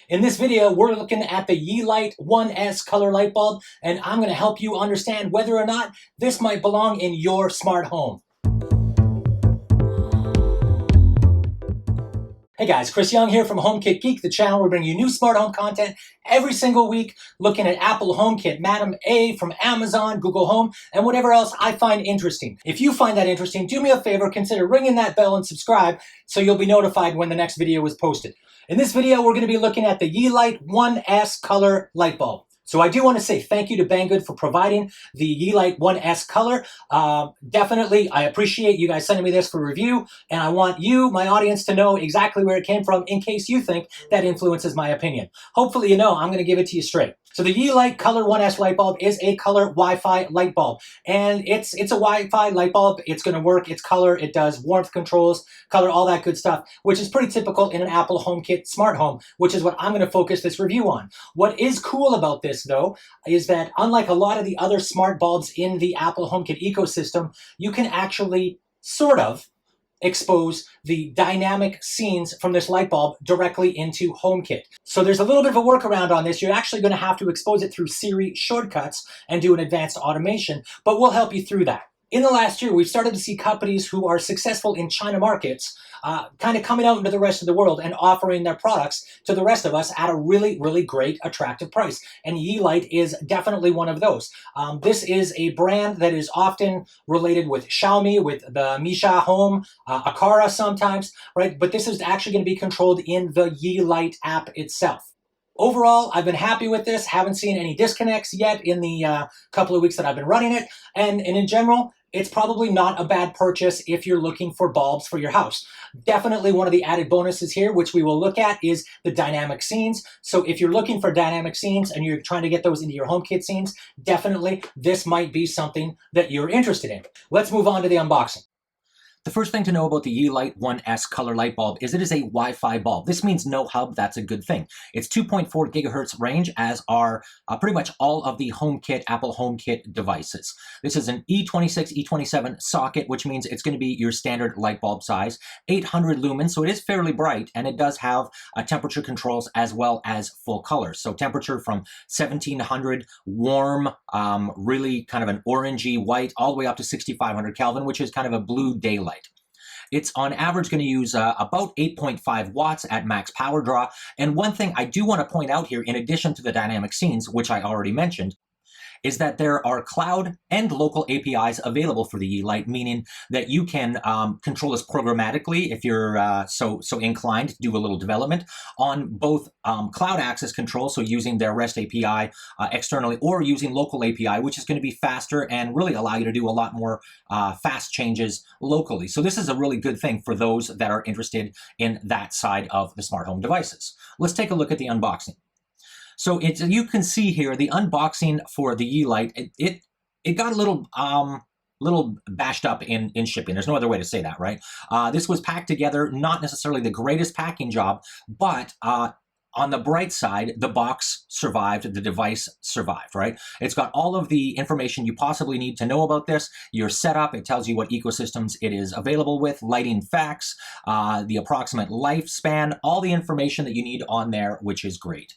In this video, we're looking at the Yeelight 1S color light bulb, and I'm going to help you understand whether or not this might belong in your smart home. Hey guys, Chris Young here from HomeKit Geek, the channel where we bring you new smart home content every single week, looking at Apple HomeKit, Madam A from Amazon, Google Home, and whatever else I find interesting. If you find that interesting, do me a favor, consider ringing that bell and subscribe so you'll be notified when the next video is posted. In this video, we're going to be looking at the Yeelight 1S color light bulb. So I do want to say thank you to Banggood for providing the Yeelight 1S color. Definitely, I appreciate you guys sending me this for review, and I want you, my audience, to know exactly where it came from in case you think that influences my opinion. Hopefully you know I'm going to give it to you straight. So the Yeelight Color 1S light bulb is a color Wi-Fi light bulb, and it's a Wi-Fi light bulb. It's going to work. It's color. It does warmth controls, color, all that good stuff, which is pretty typical in an Apple HomeKit smart home, which is what I'm going to focus this review on. What is cool about this, though, is that unlike a lot of the other smart bulbs in the Apple HomeKit ecosystem, you can actually sort of expose the dynamic scenes from this light bulb directly into HomeKit. So there's a little bit of a workaround on this. You're actually going to have to expose it through Siri shortcuts and do an advanced automation, but we'll help you through that. In the last year, we've started to see companies who are successful in China markets kind of coming out into the rest of the world and offering their products to the rest of us at a really, really great, attractive price. And Yeelight is definitely one of those. This is a brand that is often related with Xiaomi, with the Misha Home, Akara sometimes, right? But this is actually going to be controlled in the Yeelight app itself. Overall, I've been happy with this. Haven't seen any disconnects yet in the couple of weeks that I've been running it. And in general, it's probably not a bad purchase if you're looking for bulbs for your house. Definitely one of the added bonuses here, which we will look at, is the dynamic scenes. So if you're looking for dynamic scenes and you're trying to get those into your HomeKit scenes, definitely this might be something that you're interested in. Let's move on to the unboxing. The first thing to know about the Yeelight 1S color light bulb is it is a Wi-Fi bulb. This means no hub. That's a good thing. It's 2.4 gigahertz range, as are pretty much all of the HomeKit, Apple HomeKit devices. This is an E26, E27 socket, which means it's going to be your standard light bulb size, 800 lumens, so it is fairly bright, and it does have temperature controls as well as full color. So temperature from 1700, warm, really kind of an orangey white, all the way up to 6500 Kelvin, which is kind of a blue daylight. It's on average going to use about 8.5 watts at max power draw. And one thing I do want to point out here, in addition to the dynamic scenes, which I already mentioned, is that there are cloud and local APIs available for the Yeelight, meaning that you can control this programmatically if you're so inclined to do a little development on both cloud access control, so using their REST API externally, or using local API, which is going to be faster and really allow you to do a lot more fast changes locally. So this is a really good thing for those that are interested in that side of the smart home devices. Let's take a look at the unboxing. So you can see here the unboxing for the Yeelight. It got a little bashed up in shipping. There's no other way to say that, right? This was packed together, not necessarily the greatest packing job, but on the bright side, the box survived, the device survived, right? It's got all of the information you possibly need to know about this. Your setup, it tells you what ecosystems it is available with, lighting facts, the approximate lifespan, all the information that you need on there, which is great.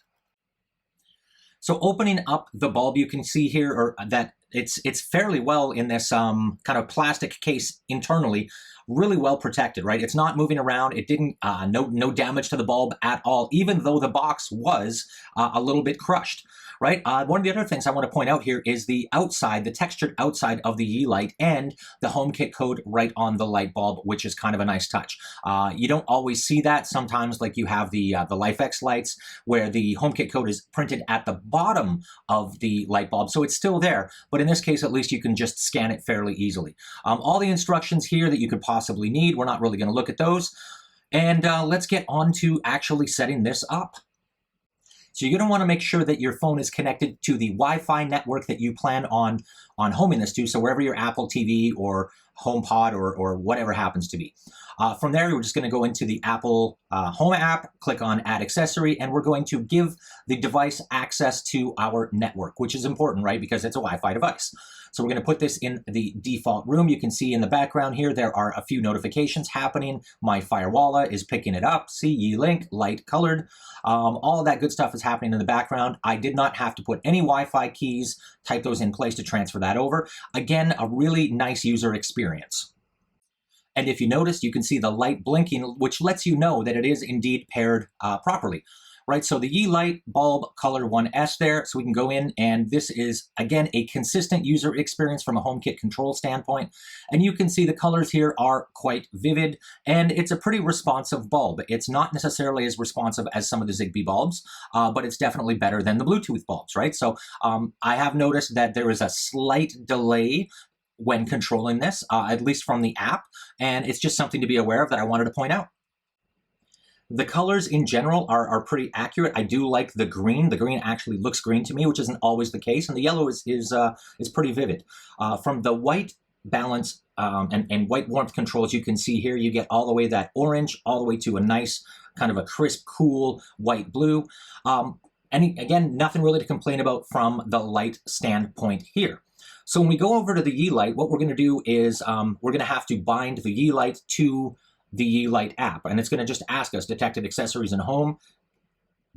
So opening up the bulb, you can see here that it's fairly well in this kind of plastic case internally, really well protected, right? It's not moving around. It didn't, no damage to the bulb at all, even though the box was a little bit crushed, right? One of the other things I want to point out here is the outside, the textured outside of the Yeelight, and the HomeKit code right on the light bulb, which is kind of a nice touch. You don't always see that. Sometimes, like you have the LifeX lights, where the HomeKit code is printed at the bottom of the light bulb, so it's still there. But in this case, at least you can just scan it fairly easily. All the instructions here that you could possibly need, we're not really going to look at those. And let's get on to actually setting this up. So you're going to want to make sure that your phone is connected to the Wi-Fi network that you plan on homing this to, so wherever your Apple TV or HomePod or whatever happens to be. From there, we're just going to go into the Apple Home app, click on Add Accessory, and we're going to give the device access to our network, which is important, right? Because it's a Wi-Fi device. So we're going to put this in the default room. You can see in the background here, there are a few notifications happening. My firewall is picking it up. See, Yeelight, light colored. All of that good stuff is happening in the background. I did not have to put any Wi-Fi keys, type those in place to transfer that over. Again, a really nice user experience. And if you notice, you can see the light blinking, which lets you know that it is indeed paired properly. Right, so the Yeelight bulb color 1S there, so we can go in, and this is, again, a consistent user experience from a HomeKit control standpoint. And you can see the colors here are quite vivid, and it's a pretty responsive bulb. It's not necessarily as responsive as some of the Zigbee bulbs, but it's definitely better than the Bluetooth bulbs, right? So I have noticed that there is a slight delay when controlling this, at least from the app, and it's just something to be aware of that I wanted to point out. The colors in general are pretty accurate. I do like the green. The green actually looks green to me, which isn't always the case, and the yellow is pretty vivid. From the white balance and white warmth controls, you can see here, you get all the way that orange, all the way to a nice kind of a crisp, cool white blue. And again, nothing really to complain about from the light standpoint here. So when we go over to the Yeelight, what we're going to do is we're going to have to bind the Yeelight to the Yeelight app, and it's going to just ask us, detected accessories in home.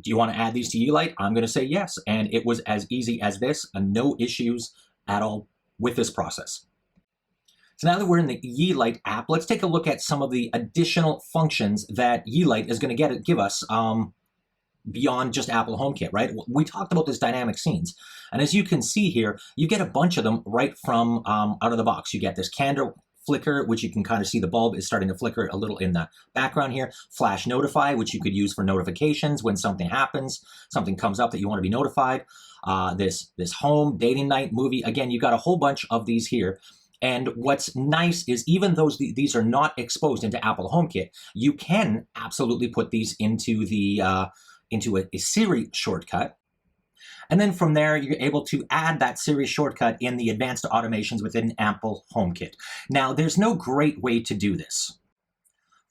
Do you want to add these to Yeelight? I'm going to say yes, and it was as easy as this, and no issues at all with this process. So now that we're in the Yeelight app, let's take a look at some of the additional functions that Yeelight is going to give us beyond just Apple HomeKit, right? We talked about this dynamic scenes, and as you can see here, you get a bunch of them right from out of the box. You get this candle flicker, which you can kind of see the bulb is starting to flicker a little in the background here. Flash notify, which you could use for notifications when something happens, something comes up that you want to be notified. This home, dating night, movie. Again, you got a whole bunch of these here. And what's nice is even though these are not exposed into Apple HomeKit, you can absolutely put these into the into a Siri shortcut. And then from there, you're able to add that Siri shortcut in the advanced automations within Apple HomeKit. Now, there's no great way to do this.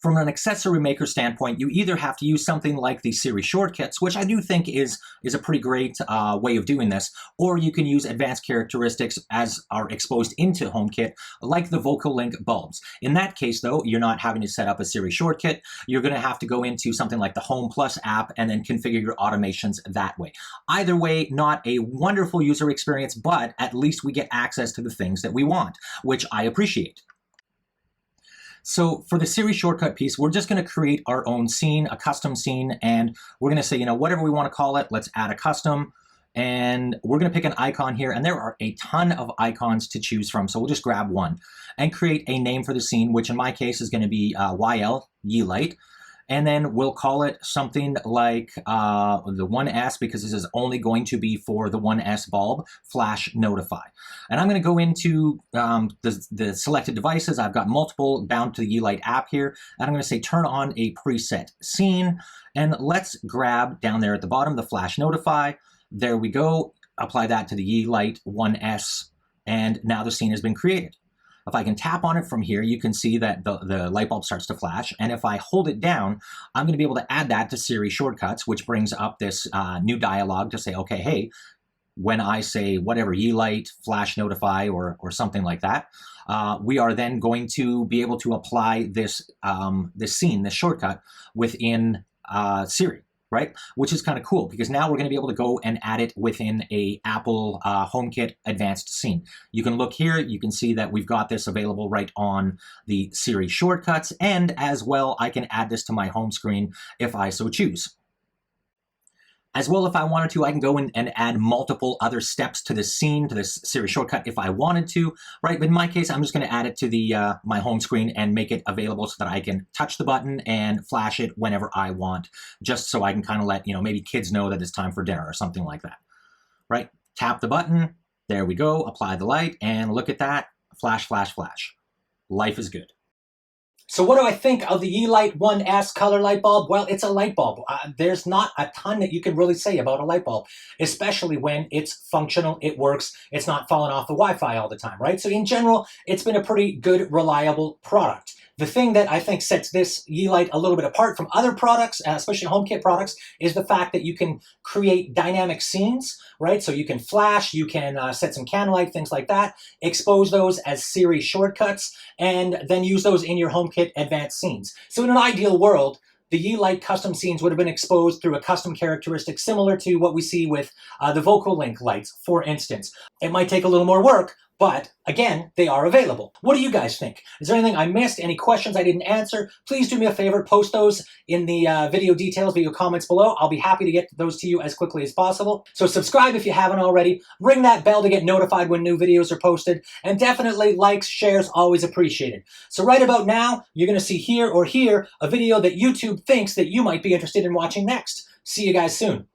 From an accessory maker standpoint, you either have to use something like the Siri shortcuts, which I do think is a pretty great way of doing this, or you can use advanced characteristics as are exposed into HomeKit, like the Vocal Link bulbs. In that case, though, you're not having to set up a Siri shortcut. You're going to have to go into something like the Home Plus app and then configure your automations that way. Either way, not a wonderful user experience, but at least we get access to the things that we want, which I appreciate. So for the Siri shortcut piece, we're just going to create our own scene, a custom scene, and we're going to say, whatever we want to call it, let's add a custom, and we're going to pick an icon here, and there are a ton of icons to choose from, so we'll just grab one and create a name for the scene, which in my case is going to be YL, Yeelight. And then we'll call it something like the 1S, because this is only going to be for the 1S bulb, flash notify. And I'm going to go into the selected devices. I've got multiple bound to the Yeelight app here. And I'm going to say turn on a preset scene. And let's grab down there at the bottom the flash notify. There we go. Apply that to the Yeelight 1S. And now the scene has been created. If I can tap on it from here, you can see that the light bulb starts to flash. And if I hold it down, I'm going to be able to add that to Siri shortcuts, which brings up this new dialog to say, okay, hey, when I say whatever, Yeelight, flash notify, or something like that, we are then going to be able to apply this, this scene, this shortcut within Siri. Right? Which is kind of cool because now we're going to be able to go and add it within a Apple HomeKit advanced scene. You can look here, you can see that we've got this available right on the Siri shortcuts, and as well, I can add this to my home screen if I so choose. As well, if I wanted to, I can go in and add multiple other steps to this scene, to this Siri shortcut if I wanted to, right? But in my case, I'm just going to add it to the my home screen and make it available so that I can touch the button and flash it whenever I want, just so I can kind of let, maybe kids know that it's time for dinner or something like that, right? Tap the button, there we go, apply the light, and look at that, flash, flash, flash. Life is good. So what do I think of the Yeelight 1S color light bulb? Well, it's a light bulb. There's not a ton that you can really say about a light bulb, especially when it's functional, it works, it's not falling off the Wi-Fi all the time, right? So in general, it's been a pretty good, reliable product. The thing that I think sets this Yeelight a little bit apart from other products, especially HomeKit products, is the fact that you can create dynamic scenes, right? So you can flash, you can set some candlelight, things like that, expose those as series shortcuts, and then use those in your HomeKit advanced scenes. So in an ideal world, the Yeelight custom scenes would have been exposed through a custom characteristic similar to what we see with the vocal link lights, for instance. It might take a little more work, but again, they are available. What do you guys think? Is there anything I missed? Any questions I didn't answer? Please do me a favor, post those in the video details, video comments below. I'll be happy to get those to you as quickly as possible. So subscribe if you haven't already. Ring that bell to get notified when new videos are posted. And definitely likes, shares, always appreciated. So right about now, you're going to see here or here a video that YouTube thinks that you might be interested in watching next. See you guys soon.